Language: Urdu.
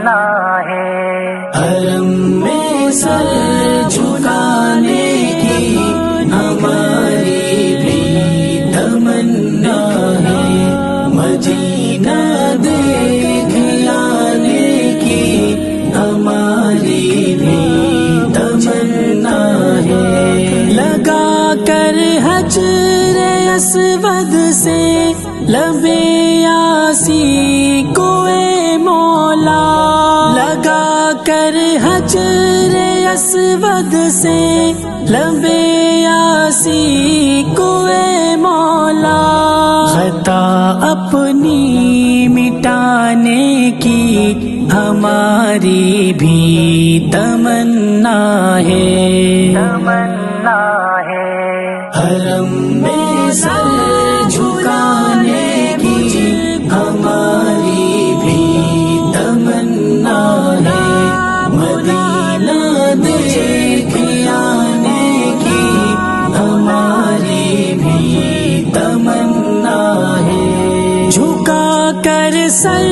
تمنا ہے۔ حرم میں سر جھکانے کی ہماری بھی تمنا ہے، مدینہ دیکھ آنے کی ہماری بھی تمنا ہے۔ لگا کر حجر اسود سے لب یاسی کو اے مولا، لگا کر حجر اسود سے لب یاسی کو اے مولا، خطا اپنی مٹانے کی ہماری بھی تمنا ہے، تمنا ہے۔ حرم میں سر جھکانے کی ہماری بھی تمنا ہے، مدینہ دیکھ آنے کی ہماری بھی تمنا ہے، جھکا کر سر